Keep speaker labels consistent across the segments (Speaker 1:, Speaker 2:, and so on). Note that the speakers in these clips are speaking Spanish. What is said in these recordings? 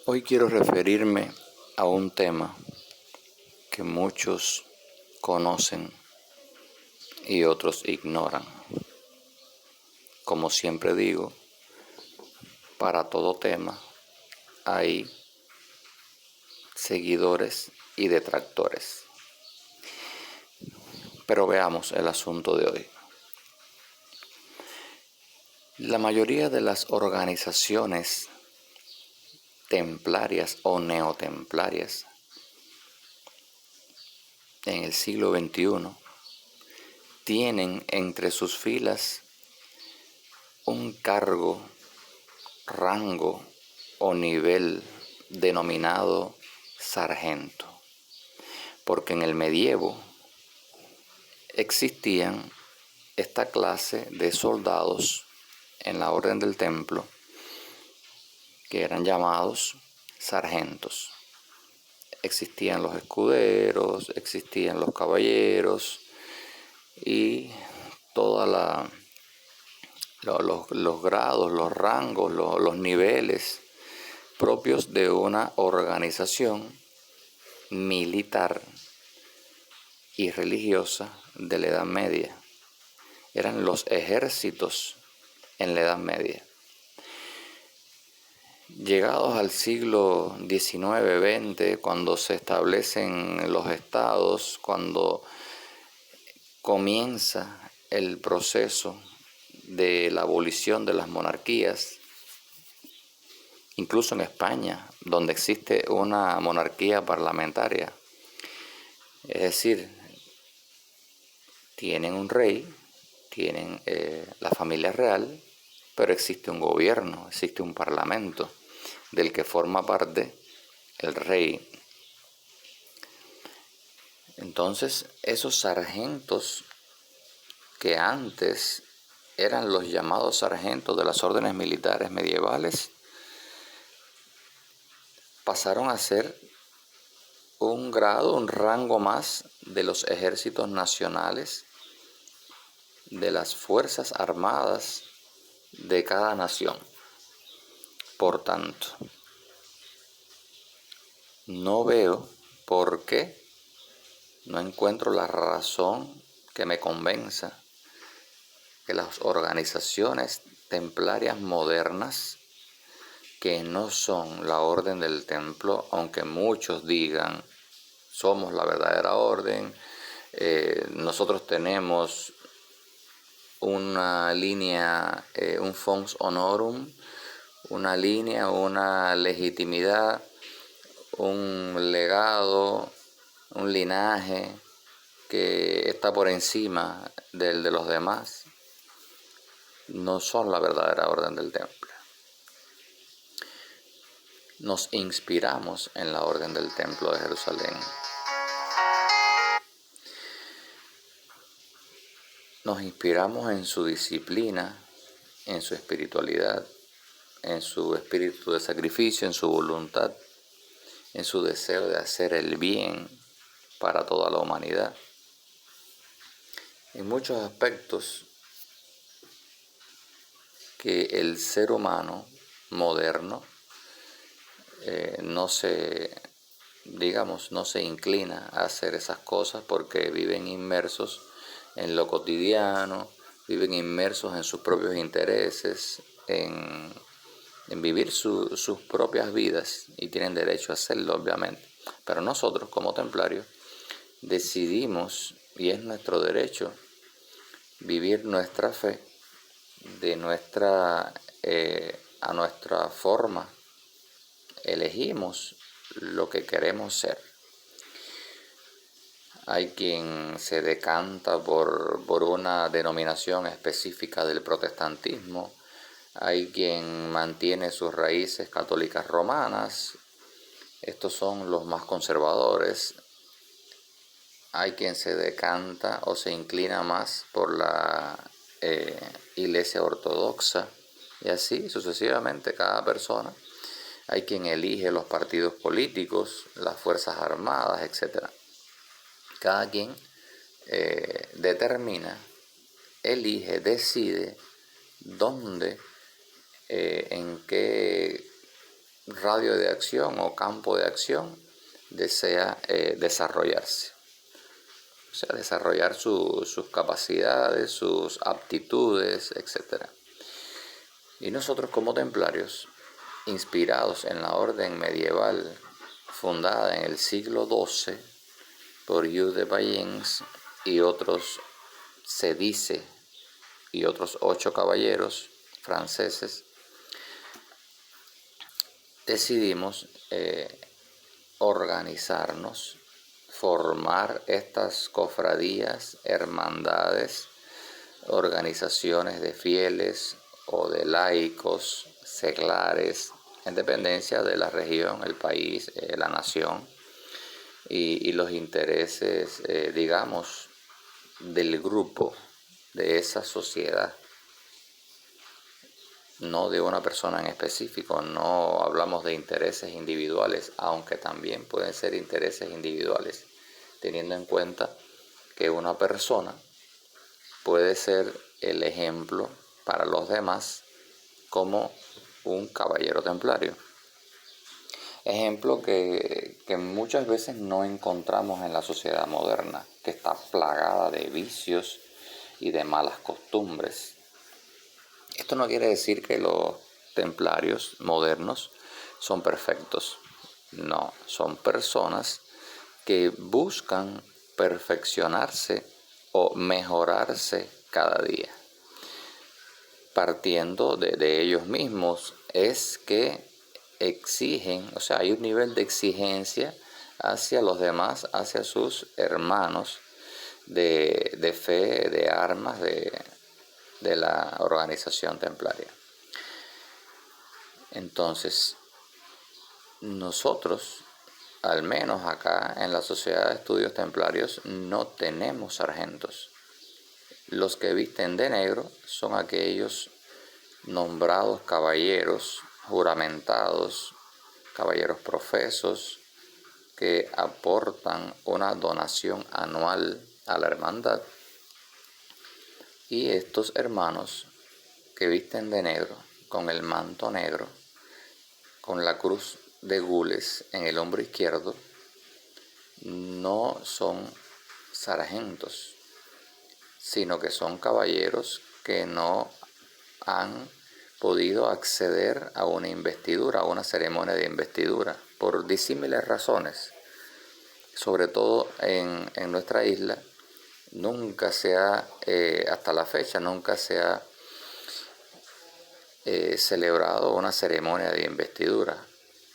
Speaker 1: Hoy quiero referirme a un tema que muchos conocen y otros ignoran. Como siempre digo, para todo tema hay seguidores y detractores. Pero veamos el asunto de hoy. La mayoría de las organizaciones templarias o neotemplarias en el siglo XXI tienen entre sus filas un cargo, rango o nivel denominado sargento, porque en el medievo existían esta clase de soldados en la Orden del Templo que eran llamados sargentos. Existían los escuderos, existían los caballeros y toda los grados, los rangos, los niveles propios de una organización militar y religiosa de la Edad Media. Eran los ejércitos en la Edad Media. Llegados al siglo XIX-XX, cuando se establecen los estados, cuando comienza el proceso de la abolición de las monarquías, incluso en España, donde existe una monarquía parlamentaria, es decir, tienen un rey, tienen la familia real, pero existe un gobierno, existe un parlamento del que forma parte el rey. Entonces, esos sargentos que antes eran los llamados sargentos de las órdenes militares medievales, pasaron a ser un grado, un rango más de los ejércitos nacionales, de las fuerzas armadas de cada nación. Por tanto, no veo por qué, no encuentro la razón que me convenza que las organizaciones templarias modernas, que no son la Orden del Templo, aunque muchos digan somos la verdadera orden, nosotros tenemos una línea, un fons honorum, una línea, una legitimidad, un legado, un linaje que está por encima del de los demás, no son la verdadera Orden del Templo. Nos inspiramos en la Orden del Templo de Jerusalén. Nos inspiramos en su disciplina, en su espiritualidad, en su espíritu de sacrificio, en su voluntad, en su deseo de hacer el bien para toda la humanidad. En muchos aspectos que el ser humano moderno no se inclina a hacer esas cosas porque viven inmersos en lo cotidiano, viven inmersos en sus propios intereses, en vivir sus propias vidas, y tienen derecho a hacerlo, obviamente. Pero nosotros, como templarios, decidimos, y es nuestro derecho, vivir nuestra fe a nuestra forma. Elegimos lo que queremos ser. Hay quien se decanta por una denominación específica del protestantismo, hay quien mantiene sus raíces católicas romanas, estos son los más conservadores. Hay quien se decanta o se inclina más por la Iglesia ortodoxa, y así sucesivamente cada persona. Hay quien elige los partidos políticos, las fuerzas armadas, etc. Cada quien determina, elige, decide dónde, en qué radio de acción o campo de acción desea desarrollarse. O sea, desarrollar sus capacidades, sus aptitudes, etc. Y nosotros como templarios, inspirados en la orden medieval fundada en el siglo XII por Hugh de Payens y otros, se dice, y otros 8 caballeros franceses, decidimos organizarnos, formar estas cofradías, hermandades, organizaciones de fieles o de laicos, seglares, en dependencia de la región, el país, la nación y los intereses, digamos, del grupo, de esa sociedad. No de una persona en específico, no hablamos de intereses individuales, aunque también pueden ser intereses individuales, teniendo en cuenta que una persona puede ser el ejemplo para los demás como un caballero templario. Ejemplo que muchas veces no encontramos en la sociedad moderna, que está plagada de vicios y de malas costumbres. Esto no quiere decir que los templarios modernos son perfectos. No, son personas que buscan perfeccionarse o mejorarse cada día. Partiendo de ellos mismos, es que exigen, o sea, hay un nivel de exigencia hacia los demás, hacia sus hermanos de fe, de armas, de la organización templaria. Entonces, nosotros, al menos acá en la Sociedad de Estudios Templarios, no tenemos sargentos. Los que visten de negro son aquellos nombrados caballeros juramentados, caballeros profesos, que aportan una donación anual a la hermandad. Y estos hermanos que visten de negro, con el manto negro, con la cruz de gules en el hombro izquierdo, no son sargentos, sino que son caballeros que no han podido acceder a una investidura, a una ceremonia de investidura, por disímiles razones. Sobre todo en nuestra isla, nunca se ha, hasta la fecha, nunca se ha celebrado una ceremonia de investidura,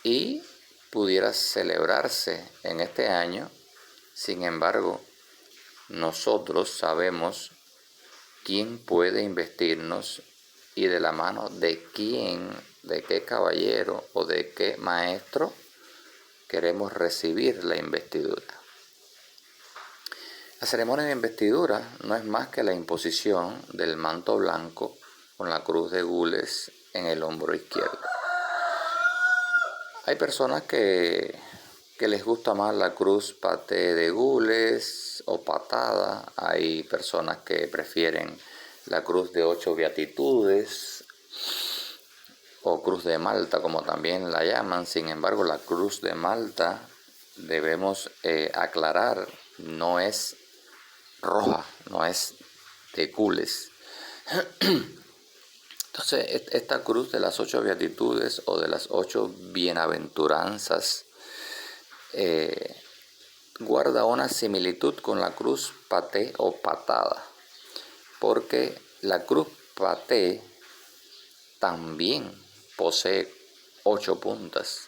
Speaker 1: y pudiera celebrarse en este año. Sin embargo, nosotros sabemos quién puede investirnos y de la mano de quién, de qué caballero o de qué maestro queremos recibir la investidura. La ceremonia de investidura no es más que la imposición del manto blanco con la cruz de gules en el hombro izquierdo. Hay personas que les gusta más la cruz paté de gules o patada. Hay personas que prefieren la cruz de 8 beatitudes o cruz de Malta, como también la llaman. Sin embargo, la cruz de Malta, debemos aclarar, no es roja, no es de gules. Entonces, esta cruz de las 8 beatitudes o de las 8 bienaventuranzas guarda una similitud con la cruz paté o patada, porque la cruz paté también posee 8 puntas.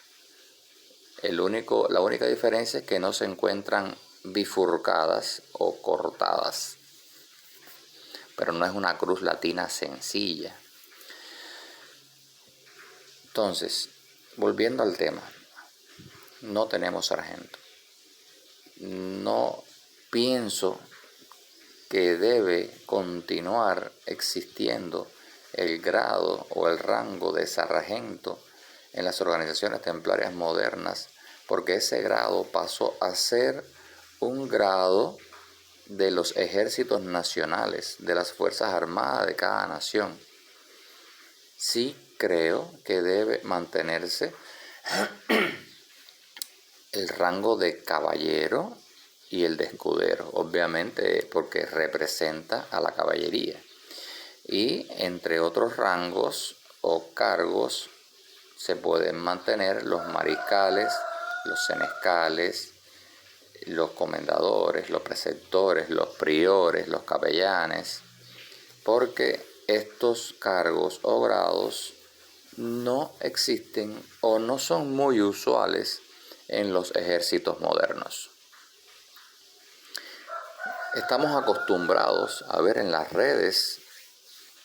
Speaker 1: La única diferencia es que no se encuentran bifurcadas o cortadas, pero no es una cruz latina sencilla. Entonces, volviendo al tema, no tenemos sargento. No pienso que debe continuar existiendo el grado o el rango de sargento en las organizaciones templarias modernas, porque ese grado pasó a ser un grado de los ejércitos nacionales, de las Fuerzas Armadas de cada nación. Sí creo que debe mantenerse el rango de caballero y el de escudero, obviamente porque representa a la caballería. Y entre otros rangos o cargos se pueden mantener los mariscales, los senescales, los comendadores, los preceptores, los priores, los capellanes, porque estos cargos o grados no existen o no son muy usuales en los ejércitos modernos. Estamos acostumbrados a ver en las redes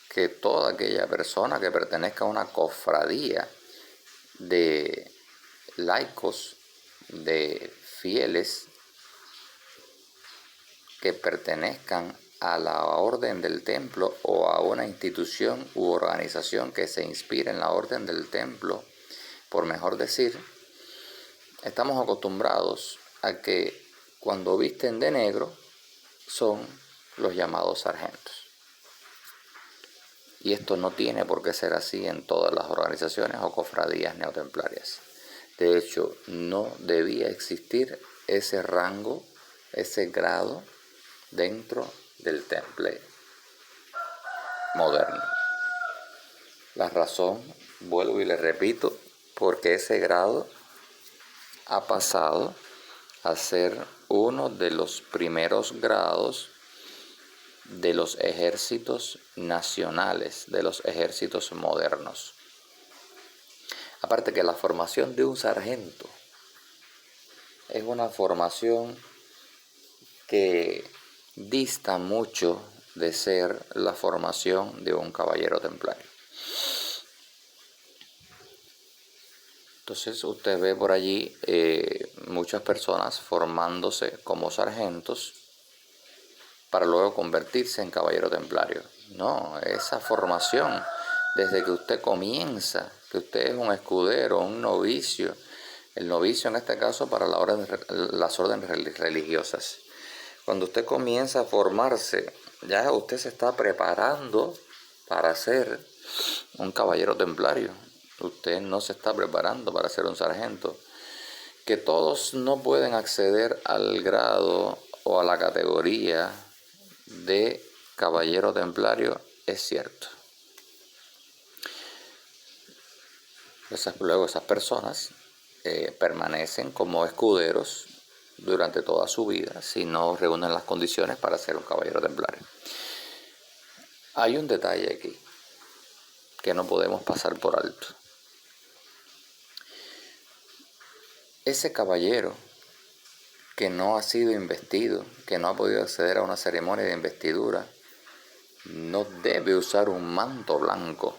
Speaker 1: que toda aquella persona que pertenezca a una cofradía de laicos, de fieles que pertenezcan a la orden del templo o a una institución u organización que se inspire en la orden del templo, por mejor decir, estamos acostumbrados a que cuando visten de negro son los llamados sargentos. Y esto no tiene por qué ser así en todas las organizaciones o cofradías neotemplarias. De hecho, no debía existir ese rango, ese grado dentro del temple moderno. La razón, vuelvo y le repito, porque ese grado ha pasado a ser uno de los primeros grados de los ejércitos nacionales, de los ejércitos modernos. Aparte que la formación de un sargento es una formación que dista mucho de ser la formación de un caballero templario. Entonces usted ve por allí muchas personas formándose como sargentos para luego convertirse en caballero templario. No, esa formación, desde que usted comienza, que usted es un escudero, un novicio, el novicio en este caso para las órdenes religiosas. Cuando usted comienza a formarse, ya usted se está preparando para ser un caballero templario. Usted no se está preparando para ser un sargento. Que todos no pueden acceder al grado o a la categoría de caballero templario es cierto. Luego esas personas permanecen como escuderos durante toda su vida si no reúnen las condiciones para ser un caballero templario. Hay un detalle aquí que no podemos pasar por alto. Ese caballero que no ha sido investido, que no ha podido acceder a una ceremonia de investidura, no debe usar un manto blanco.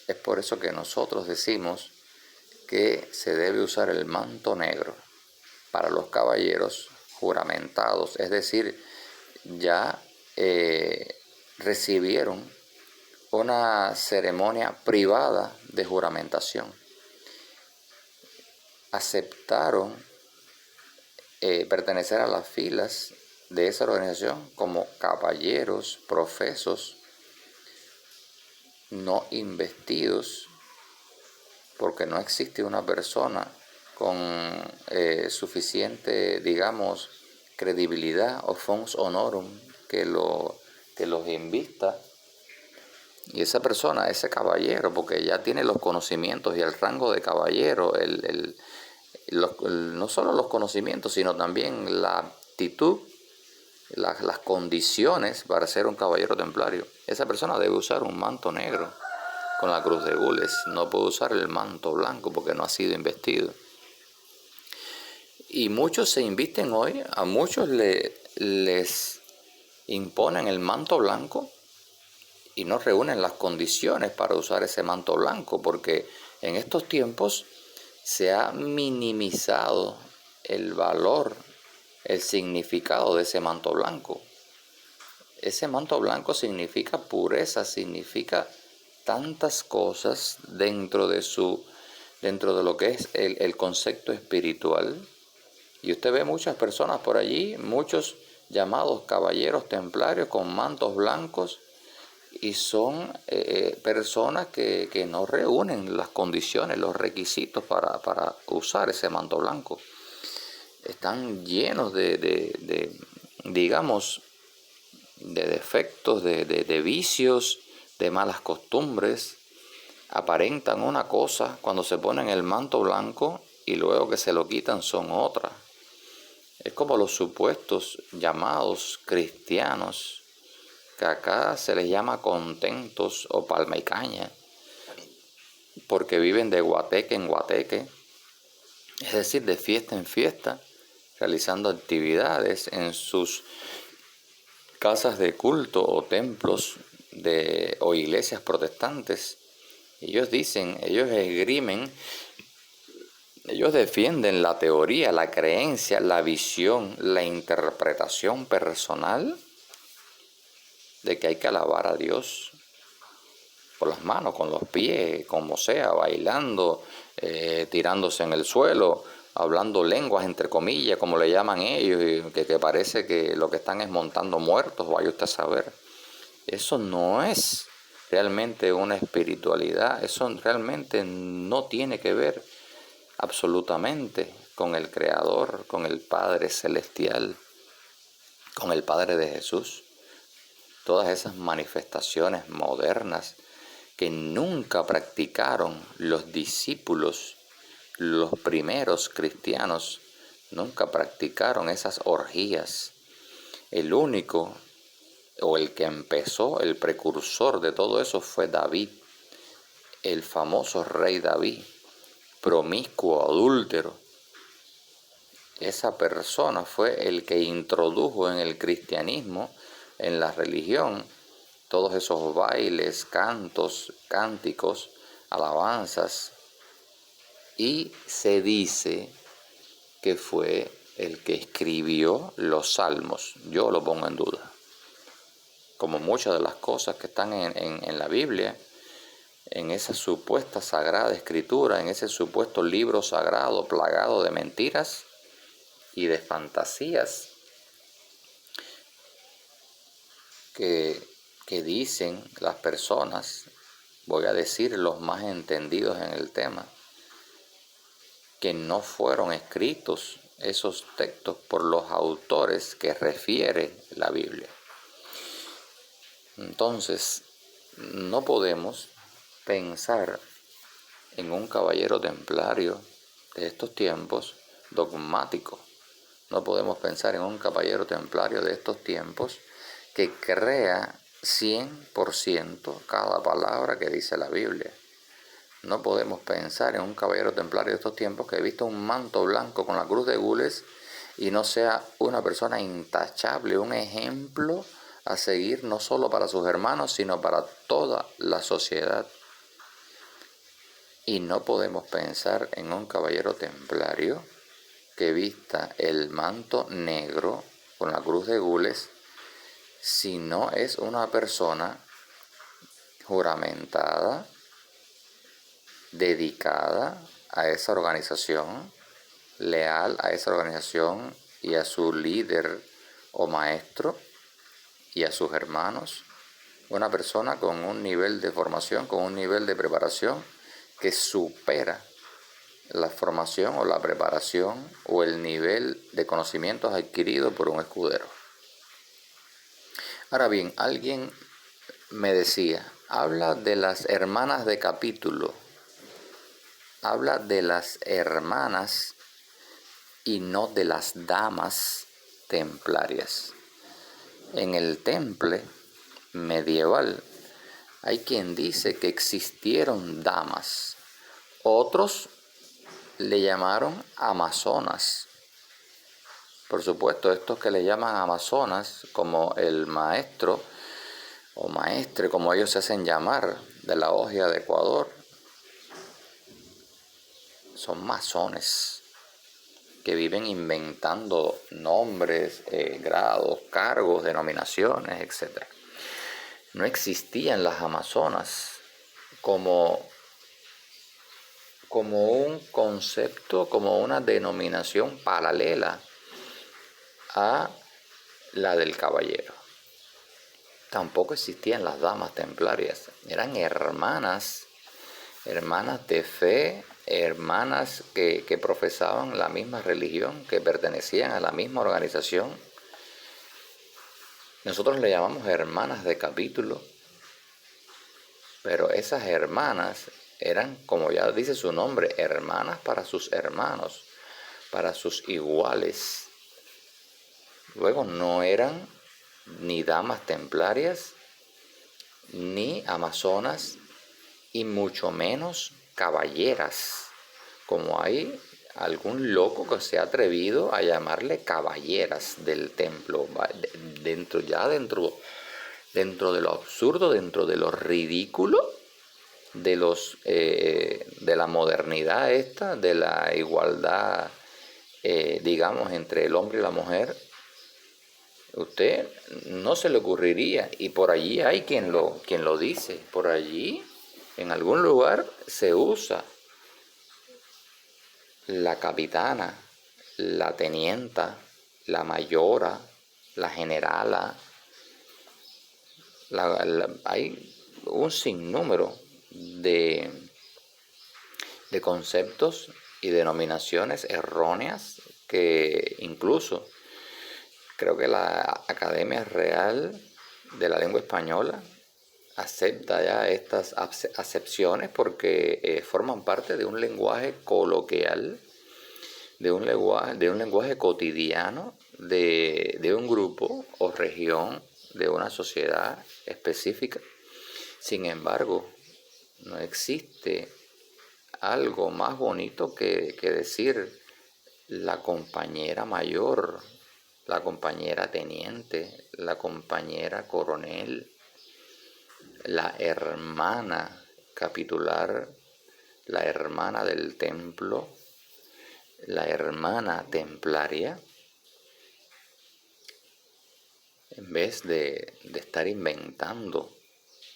Speaker 1: Es por eso que nosotros decimos que se debe usar el manto negro para los caballeros juramentados, es decir, ya recibieron una ceremonia privada de juramentación. Aceptaron pertenecer a las filas de esa organización como caballeros profesos, no investidos, porque no existe una persona con suficiente, digamos, credibilidad o fons honorum que los invista. Y esa persona, ese caballero, porque ya tiene los conocimientos y el rango de caballero, no solo los conocimientos, sino también la aptitud, las condiciones para ser un caballero templario. Esa persona debe usar un manto negro con la cruz de gules, no puede usar el manto blanco porque no ha sido investido. Y muchos se invisten hoy, a muchos les imponen el manto blanco y no reúnen las condiciones para usar ese manto blanco, porque en estos tiempos se ha minimizado el valor, el significado de ese manto blanco. Ese manto blanco significa pureza, significa tantas cosas dentro de lo que es el concepto espiritual. Y usted ve muchas personas por allí, muchos llamados caballeros templarios con mantos blancos, y son personas que no reúnen las condiciones, los requisitos para usar ese manto blanco. Están llenos digamos, de defectos, de vicios, de malas costumbres. Aparentan una cosa cuando se ponen el manto blanco y luego que se lo quitan son otra. Es como los supuestos llamados cristianos, que acá se les llama contentos o palma y caña, porque viven de guateque en guateque, es decir, de fiesta en fiesta, realizando actividades en sus casas de culto o templos o iglesias protestantes. Ellos dicen, ellos esgrimen, ellos defienden la teoría, la creencia, la visión, la interpretación personal de que hay que alabar a Dios con las manos, con los pies, como sea, bailando, tirándose en el suelo, hablando lenguas entre comillas, como le llaman ellos, y que parece que lo que están es montando muertos, vaya usted a saber. Eso no es realmente una espiritualidad, eso realmente no tiene que ver absolutamente con el Creador, con el Padre Celestial, con el Padre de Jesús. Todas esas manifestaciones modernas que nunca practicaron los discípulos, los primeros cristianos, nunca practicaron esas orgías. El único o el que empezó, el precursor de todo eso fue David, el famoso rey David, promiscuo, adúltero. Esa persona fue el que introdujo en el cristianismo, en la religión, todos esos bailes, cantos, cánticos, alabanzas, y se dice que fue el que escribió los salmos. Yo lo pongo en duda. Como muchas de las cosas que están en la Biblia, en esa supuesta sagrada escritura, en ese supuesto libro sagrado plagado de mentiras y de fantasías que dicen las personas, voy a decir los más entendidos en el tema, que no fueron escritos esos textos por los autores que refiere la Biblia. Entonces, no podemos pensar en un caballero templario de estos tiempos dogmático. No podemos pensar en un caballero templario de estos tiempos que crea 100% cada palabra que dice la Biblia. No podemos pensar en un caballero templario de estos tiempos que ha visto un manto blanco con la cruz de gules y no sea una persona intachable, un ejemplo a seguir no solo para sus hermanos, sino para toda la sociedad. Y no podemos pensar en un caballero templario que vista el manto negro con la cruz de gules si no es una persona juramentada, dedicada a esa organización, leal a esa organización y a su líder o maestro y a sus hermanos, una persona con un nivel de formación, con un nivel de preparación que supera la formación o la preparación o el nivel de conocimientos adquiridos por un escudero. Ahora bien, alguien me decía, habla de las hermanas de capítulo, habla de las hermanas y no de las damas templarias. En el temple medieval hay quien dice que existieron damas, otros le llamaron amazonas. Por supuesto, estos que le llaman amazonas, como el maestro o maestre, como ellos se hacen llamar, de la Hoja de Ecuador, son masones que viven inventando nombres, grados, cargos, denominaciones, etc. No existían las amazonas como un concepto, como una denominación paralela a la del caballero. tampoco existían las damas templarias. Eran hermanas de fe, hermanas que profesaban la misma religión, que pertenecían a la misma organización. Nosotros le llamamos hermanas de capítulo, pero esas hermanas eran, como ya dice su nombre, hermanas para sus hermanos, para sus iguales. Luego no eran ni damas templarias, ni amazonas, y mucho menos caballeras, como hay algún loco que se ha atrevido a llamarle caballeras del templo, dentro de lo absurdo, dentro de lo ridículo, de la modernidad esta, de la igualdad, digamos, entre el hombre y la mujer. Usted no se le ocurriría, y por allí hay quien lo dice, por allí en algún lugar se usa la capitana, la tenienta, la mayora, la generala. Hay un sinnúmero de conceptos y denominaciones erróneas que incluso creo que la Academia Real de la Lengua Española acepta ya estas acepciones porque forman parte de un lenguaje coloquial, de un lenguaje cotidiano de un grupo o región, de una sociedad específica. Sin embargo, no existe algo más bonito que decir la compañera mayor, la compañera teniente, la compañera coronel, la hermana capitular, la hermana del templo, la hermana templaria, en vez de estar inventando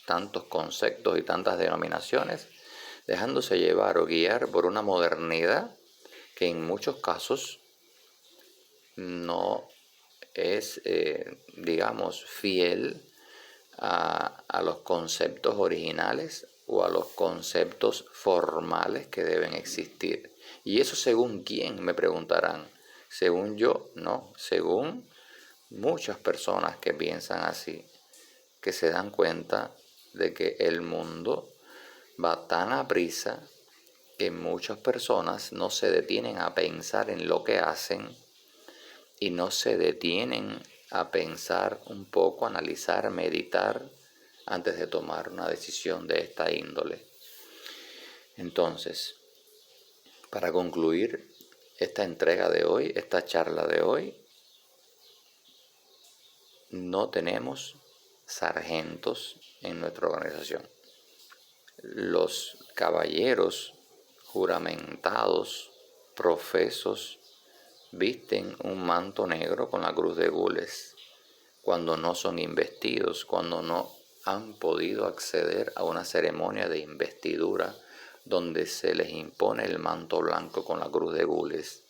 Speaker 1: tantos conceptos y tantas denominaciones, dejándose llevar o guiar por una modernidad que en muchos casos no es, digamos, fiel a los conceptos originales o a los conceptos formales que deben existir. ¿Y eso según quién?, me preguntarán. Según yo, no. Según muchas personas que piensan así, que se dan cuenta de que el mundo va tan aprisa que muchas personas no se detienen a pensar en lo que hacen y no se detienen a pensar un poco, analizar, meditar antes de tomar una decisión de esta índole. Entonces, para concluir esta entrega de hoy, esta charla de hoy, no tenemos sargentos en nuestra organización. Los caballeros juramentados, profesos, visten un manto negro con la cruz de gules cuando no son investidos, cuando no han podido acceder a una ceremonia de investidura donde se les impone el manto blanco con la cruz de gules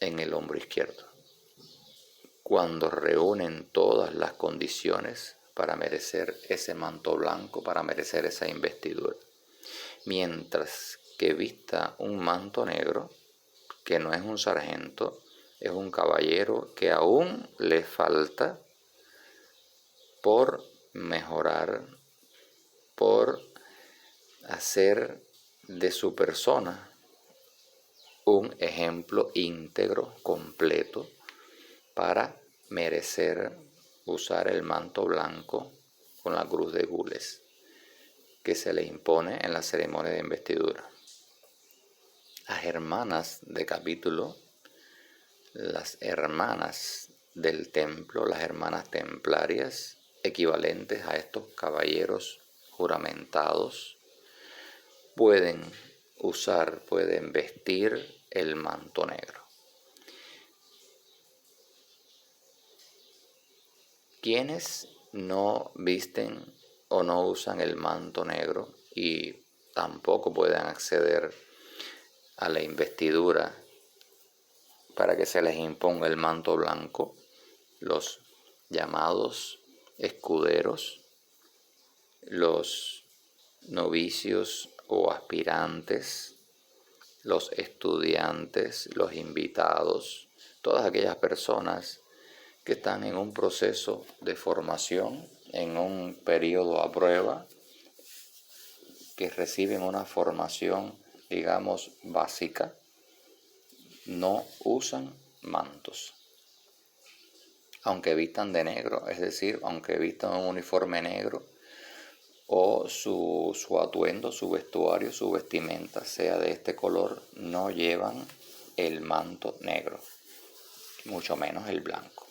Speaker 1: en el hombro izquierdo. Cuando reúnen todas las condiciones para merecer ese manto blanco, para merecer esa investidura. Mientras que vista un manto negro, que no es un sargento, es un caballero que aún le falta por mejorar, por hacer de su persona un ejemplo íntegro, completo, para merecer usar el manto blanco con la cruz de gules que se le impone en la ceremonia de investidura. Las hermanas de capítulo, las hermanas del templo, las hermanas templarias, equivalentes a estos caballeros juramentados, pueden vestir el manto negro. ¿Quiénes no visten o no usan el manto negro y tampoco pueden acceder a la investidura para que se les imponga el manto blanco? Los llamados escuderos, los novicios o aspirantes, los estudiantes, los invitados, todas aquellas personas que están en un proceso de formación, en un periodo a prueba, que reciben una formación, digamos, básica, no usan mantos, aunque vistan de negro, es decir, aunque vistan un uniforme negro o su atuendo, su vestuario, su vestimenta sea de este color, no llevan el manto negro, mucho menos el blanco.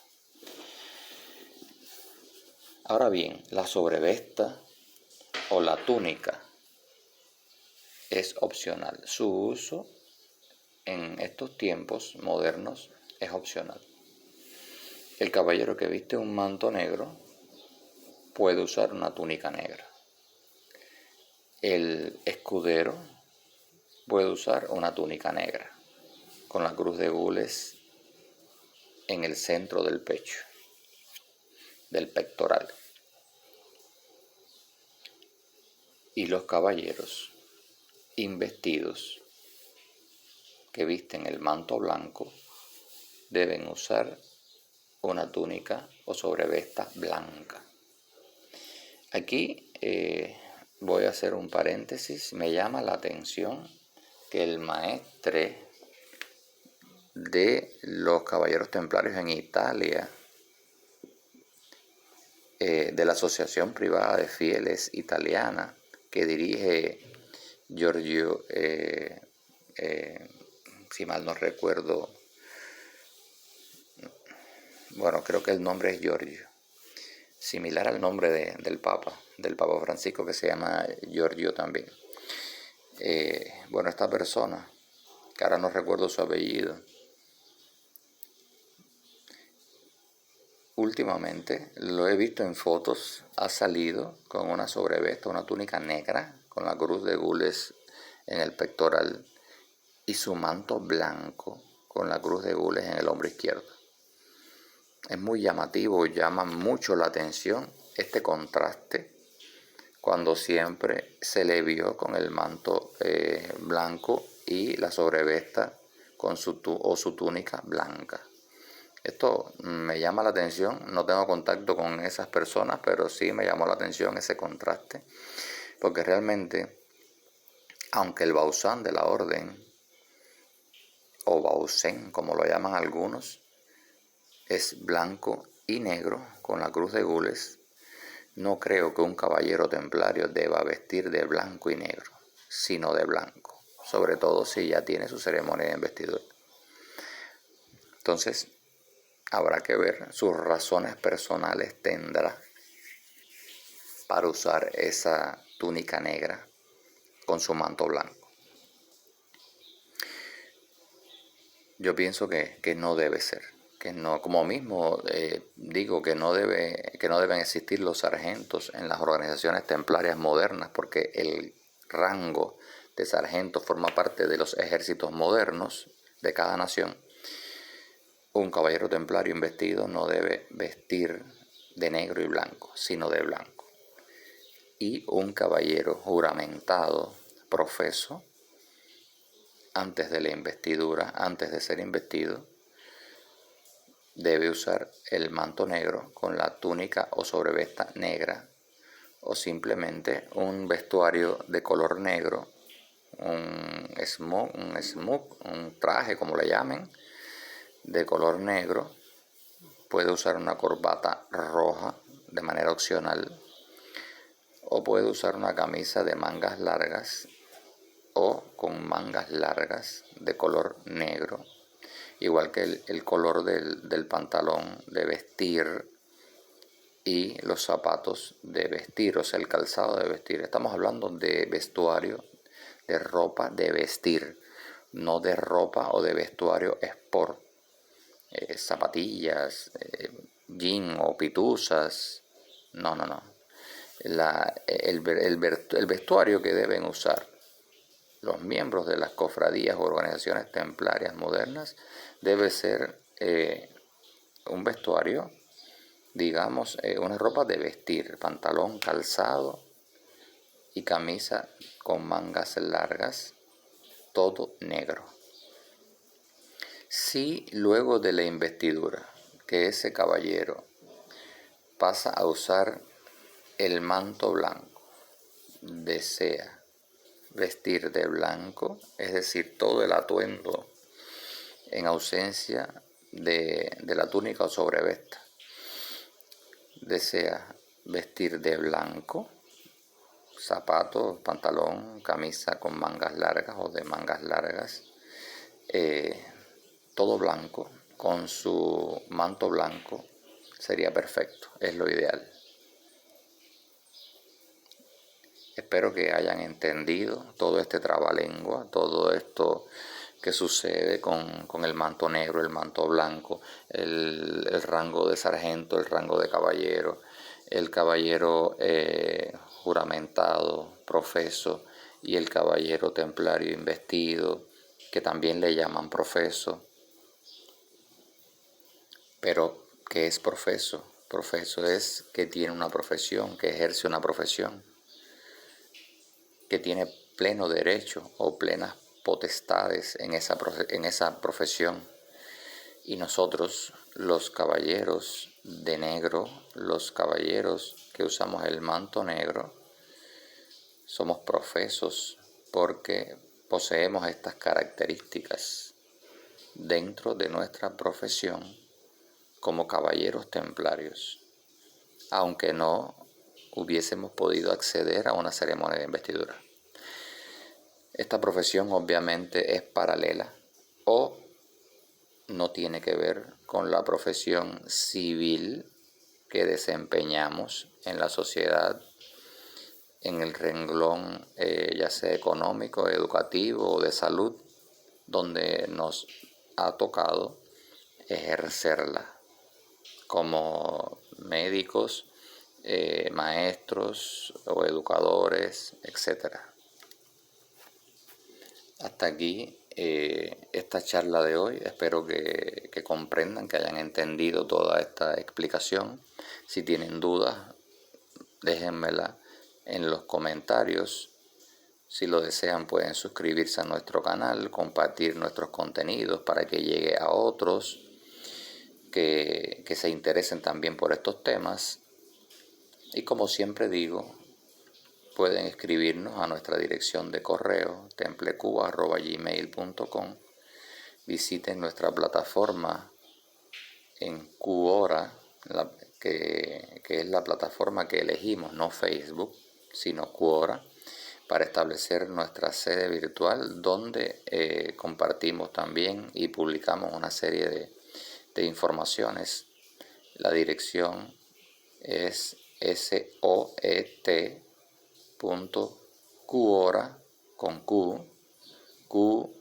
Speaker 1: Ahora bien, la sobrevesta o la túnica es opcional. Su uso en estos tiempos modernos es opcional. El caballero que viste un manto negro puede usar una túnica negra. El escudero puede usar una túnica negra con la cruz de gules en el centro del pecho, del pectoral. Y los caballeros investidos que visten el manto blanco deben usar una túnica o sobrevesta blanca. Aquí voy a hacer un paréntesis. Me llama la atención que el maestre de los caballeros templarios en Italia, de la Asociación Privada de Fieles Italiana, que dirige Giorgio, si mal no recuerdo, bueno, creo que el nombre es Giorgio, similar al nombre del Papa Francisco, que se llama Giorgio también. Bueno, esta persona, que ahora no recuerdo su apellido, últimamente lo he visto en fotos, ha salido con una sobrevesta, una túnica negra, con la cruz de gules en el pectoral y su manto blanco con la cruz de gules en el hombro izquierdo. Es muy llamativo, llama mucho la atención este contraste cuando siempre se le vio con el manto blanco y la sobrevesta con su túnica blanca. Esto me llama la atención, no tengo contacto con esas personas, pero sí me llamó la atención ese contraste, porque realmente, aunque el bauzán de la orden, o baucén como lo llaman algunos, es blanco y negro con la cruz de gules, no creo que un caballero templario deba vestir de blanco y negro, sino de blanco, sobre todo si ya tiene su ceremonia de investidura. Entonces, habrá que ver, sus razones personales tendrá para usar esa túnica negra con su manto blanco. Yo pienso que no debe ser, que no, como mismo digo que no deben existir los sargentos en las organizaciones templarias modernas, porque el rango de sargento forma parte de los ejércitos modernos de cada nación. Un caballero templario investido no debe vestir de negro y blanco, sino de blanco. Y un caballero juramentado, profeso, antes de la investidura, antes de ser investido, debe usar el manto negro con la túnica o sobrevesta negra, o simplemente un vestuario de color negro, un smock, un traje como le llamen, de color negro. Puede usar una corbata roja de manera opcional, o puede usar una camisa de mangas largas o con mangas largas de color negro, igual que el color del pantalón de vestir y los zapatos de vestir, o sea, el calzado de vestir. Estamos hablando de vestuario, de ropa de vestir, no de ropa o de vestuario sport, zapatillas, jean o pituzas, no. El vestuario que deben usar los miembros de las cofradías o organizaciones templarias modernas debe ser un vestuario digamos, una ropa de vestir, pantalón, calzado y camisa con mangas largas, todo negro. Si luego de la investidura que ese caballero pasa a usar el manto blanco, desea vestir de blanco, es decir, todo el atuendo en ausencia de la túnica o sobrevesta, desea vestir de blanco, zapatos, pantalón, camisa con mangas largas o de mangas largas, todo blanco, con su manto blanco, sería perfecto, es lo ideal. Espero que hayan entendido todo este trabalengua, todo esto que sucede con el manto negro, el manto blanco, el rango de sargento, el rango de caballero, el caballero juramentado, profeso, y el caballero templario investido, que también le llaman profeso. Pero, ¿qué es profeso? Profeso es que tiene una profesión, que ejerce una profesión, que tiene pleno derecho o plenas potestades en esa profesión. Y nosotros, los caballeros de negro, los caballeros que usamos el manto negro, somos profesos porque poseemos estas características dentro de nuestra profesión como caballeros templarios, aunque no hubiésemos podido acceder a una ceremonia de investidura. Esta profesión obviamente es paralela o no tiene que ver con la profesión civil que desempeñamos en la sociedad, en el renglón ya sea económico, educativo o de salud, donde nos ha tocado ejercerla como médicos, maestros o educadores, etc. Hasta aquí esta charla de hoy. Espero que comprendan, que hayan entendido toda esta explicación. Si tienen dudas, déjenmela en los comentarios. Si lo desean, pueden suscribirse a nuestro canal, compartir nuestros contenidos para que llegue a otros que se interesen también por estos temas. Y como siempre digo, pueden escribirnos a nuestra dirección de correo templecuba@gmail.com. Visiten nuestra plataforma en Quora, que es la plataforma que elegimos, no Facebook, sino Quora, para establecer nuestra sede virtual donde compartimos también y publicamos una serie de informaciones. La dirección es soit.quora con Q, Q-U-O-R-A,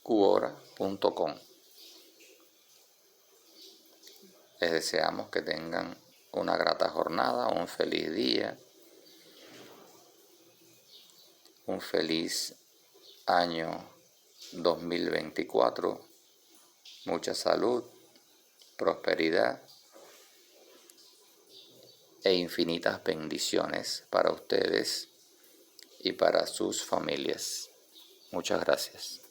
Speaker 1: quora.com. Les deseamos que tengan una grata jornada, un feliz día, un feliz año 2024, mucha salud, prosperidad e infinitas bendiciones para ustedes y para sus familias. Muchas gracias.